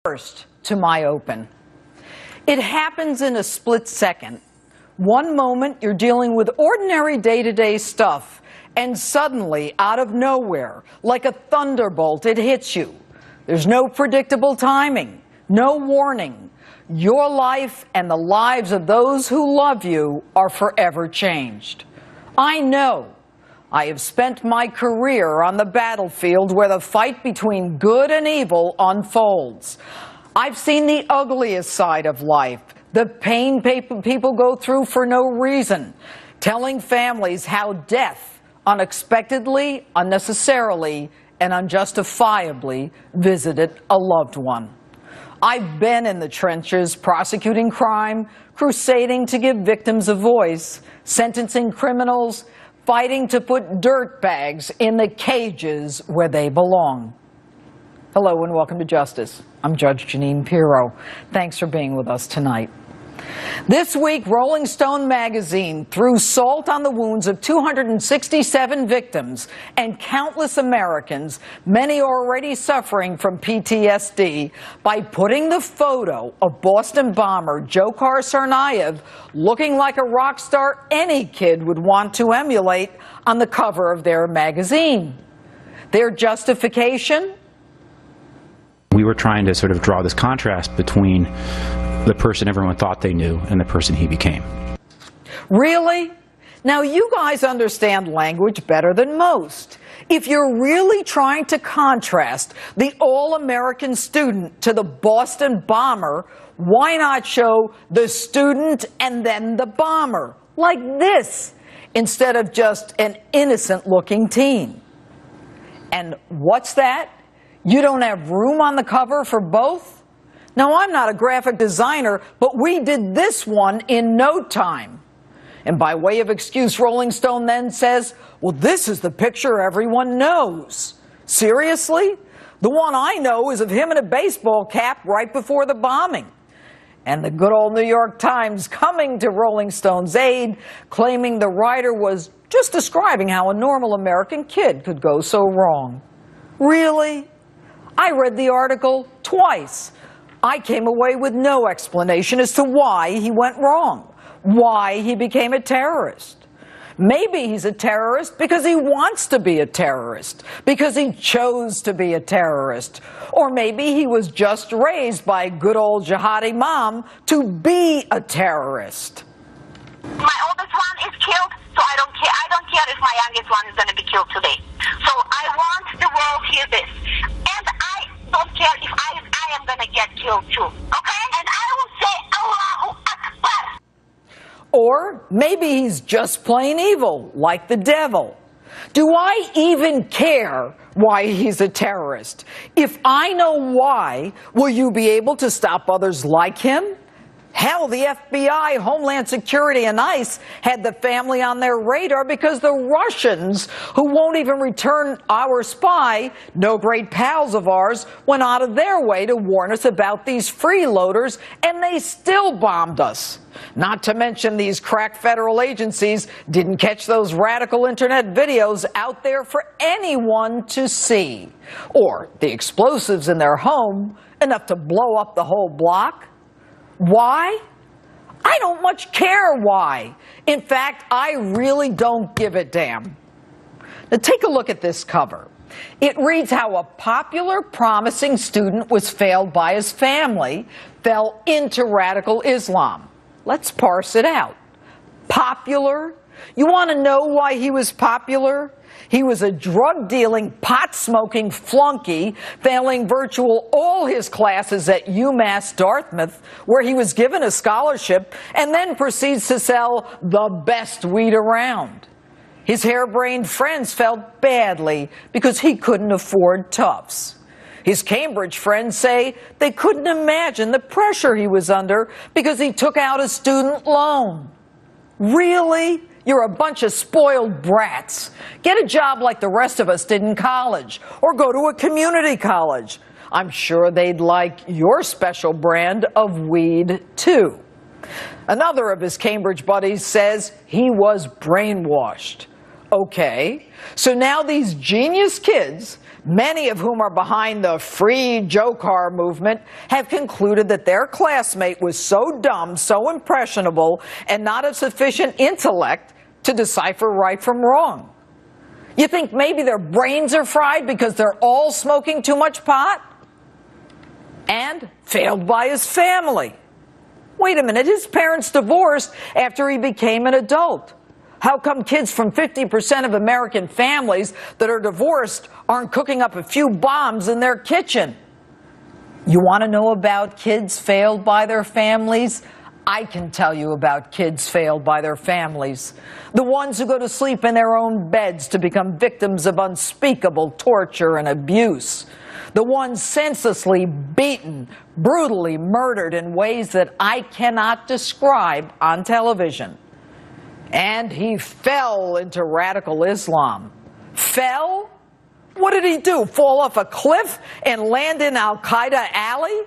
First to my open. It happens in a split second. One moment you're dealing with ordinary day-to-day stuff, and suddenly, out of nowhere, like a thunderbolt, it hits you. There's no predictable timing, no warning. Your life and the lives of those who love you are forever changed. I know. I have spent my career on the battlefield where the fight between good and evil unfolds. I've seen the ugliest side of life, the pain people go through for no reason, telling families how death unexpectedly, unnecessarily, and unjustifiably visited a loved one. I've been in the trenches prosecuting crime, crusading to give victims a voice, sentencing criminals, fighting to put dirt bags in the cages where they belong. Hello and welcome to Justice. I'm Judge Jeanine Pirro. Thanks for being with us tonight. This week, Rolling Stone magazine threw salt on the wounds of 267 victims and countless Americans, many already suffering from PTSD, by putting the photo of Boston bomber Dzhokhar Tsarnaev looking like a rock star any kid would want to emulate on the cover of their magazine. Their justification? We were trying to sort of draw this contrast between the person everyone thought they knew and the person he became. Really? Now you guys understand language better than most. If you're really trying to contrast the all-American student to the Boston bomber, why not show the student and then the bomber, like this, instead of just an innocent-looking teen? And what's that? You don't have room on the cover for both? Now, I'm not a graphic designer, but we did this one in no time. And by way of excuse, Rolling Stone then says, well, this is the picture everyone knows. Seriously? The one I know is of him in a baseball cap right before the bombing. And the good old New York Times coming to Rolling Stone's aid, claiming the writer was just describing how a normal American kid could go so wrong. Really? I read the article twice. I came away with no explanation as to why he went wrong, why he became a terrorist. Maybe he's a terrorist because he wants to be a terrorist, because he chose to be a terrorist. Or maybe he was just raised by good old jihadi mom to be a terrorist. My oldest one is killed, so I don't care. I don't care if my youngest one is going to be killed today. So I want the world to hear this. And I don't care if I am going to get killed too, okay? And I will say Allahu Akbar. Or maybe he's just plain evil, like the devil. Do I even care why he's a terrorist? If I know why, will you be able to stop others like him? Hell, the FBI, Homeland Security, and ICE had the family on their radar because the Russians, who won't even return our spy, no great pals of ours, went out of their way to warn us about these freeloaders, and they still bombed us. Not to mention these crack federal agencies didn't catch those radical internet videos out there for anyone to see. Or the explosives in their home, enough to blow up the whole block. Why? I don't much care why. In fact, I really don't give a damn. Now take a look at this cover. It reads how a popular, promising student was failed by his family, fell into radical Islam. Let's parse it out. Popular? You want to know why he was popular? He was a drug-dealing, pot-smoking flunky, failing virtual all his classes at UMass Dartmouth, where he was given a scholarship and then proceeds to sell the best weed around. His harebrained friends felt badly because he couldn't afford Tufts. His Cambridge friends say they couldn't imagine the pressure he was under because he took out a student loan. Really? You're a bunch of spoiled brats. Get a job like the rest of us did in college, or go to a community college. I'm sure they'd like your special brand of weed, too. Another of his Cambridge buddies says he was brainwashed. Okay, so now these genius kids many of whom are behind the Free Joe movement, have concluded that their classmate was so dumb, so impressionable, and not of sufficient intellect to decipher right from wrong. You think maybe their brains are fried because they're all smoking too much pot? And failed by his family. Wait a minute, his parents divorced after he became an adult. How come kids from 50% of American families that are divorced aren't cooking up a few bombs in their kitchen? You want to know about kids failed by their families? I can tell you about kids failed by their families. The ones who go to sleep in their own beds to become victims of unspeakable torture and abuse. The ones senselessly beaten, brutally murdered in ways that I cannot describe on television. And he fell into radical Islam. Fell? What did he do? Fall off a cliff and land in Al-Qaeda Alley?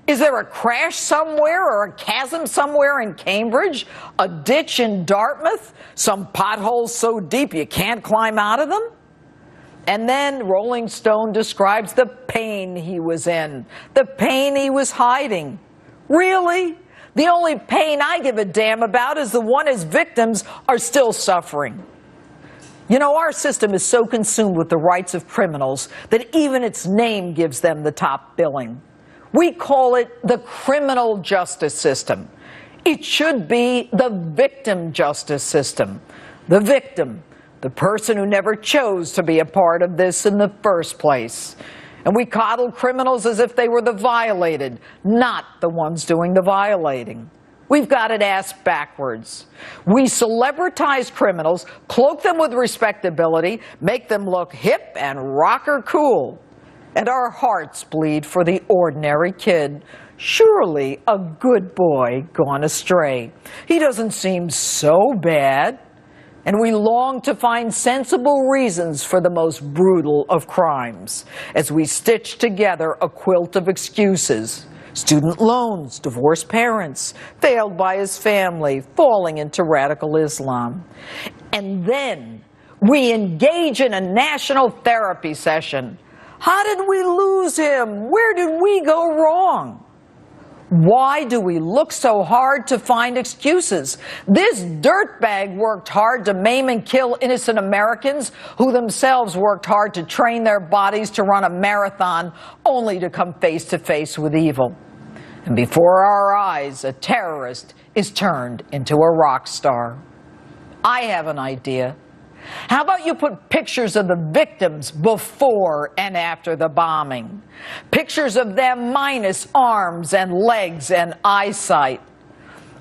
Is there a crash somewhere or a chasm somewhere in Cambridge? A ditch in Dartmouth? Some potholes so deep you can't climb out of them? And then Rolling Stone describes the pain he was in, the pain he was hiding. Really? The only pain I give a damn about is the one his victims are still suffering. You know, our system is so consumed with the rights of criminals that even its name gives them the top billing. We call it the criminal justice system. It should be the victim justice system. The victim, the person who never chose to be a part of this in the first place. And we coddle criminals as if they were the violated, not the ones doing the violating. We've got it ass backwards. We celebritize criminals, cloak them with respectability, make them look hip and rocker cool. And our hearts bleed for the ordinary kid. Surely a good boy gone astray. He doesn't seem so bad. And we long to find sensible reasons for the most brutal of crimes as we stitch together a quilt of excuses. Student loans, divorced parents, failed by his family, falling into radical Islam. And then we engage in a national therapy session. How did we lose him? Where did we go wrong? Why do we look so hard to find excuses? This dirtbag worked hard to maim and kill innocent Americans who themselves worked hard to train their bodies to run a marathon only to come face to face with evil. And before our eyes, a terrorist is turned into a rock star. I have an idea. How about you put pictures of the victims before and after the bombing? Pictures of them minus arms and legs and eyesight.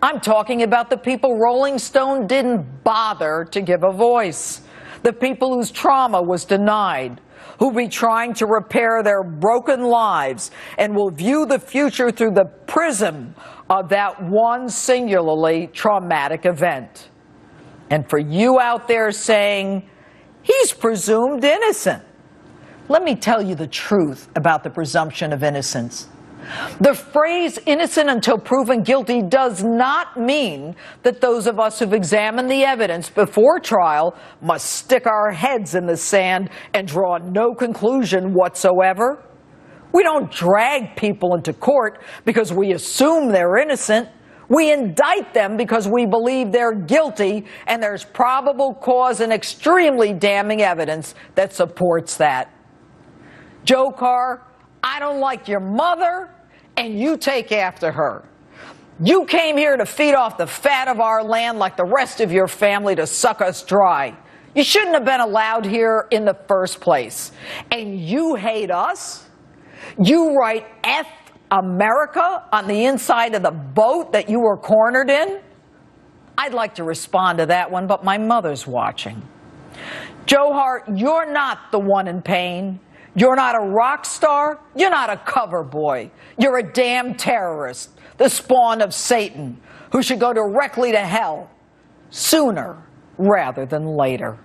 I'm talking about the people Rolling Stone didn't bother to give a voice. The people whose trauma was denied, who'll be trying to repair their broken lives and will view the future through the prism of that one singularly traumatic event. And for you out there saying, he's presumed innocent. Let me tell you the truth about the presumption of innocence. The phrase innocent until proven guilty does not mean that those of us who've examined the evidence before trial must stick our heads in the sand and draw no conclusion whatsoever. We don't drag people into court because we assume they're innocent. We indict them because we believe they're guilty and there's probable cause and extremely damning evidence that supports that. Joe Carr, I don't like your mother, and you take after her. You came here to feed off the fat of our land like the rest of your family to suck us dry. You shouldn't have been allowed here in the first place. And you hate us? You write F America on the inside of the boat that you were cornered in? I'd like to respond to that one, but my mother's watching. Joe Hart, you're not the one in pain. You're not a rock star. You're not a cover boy. You're a damn terrorist, the spawn of Satan, who should go directly to hell sooner rather than later.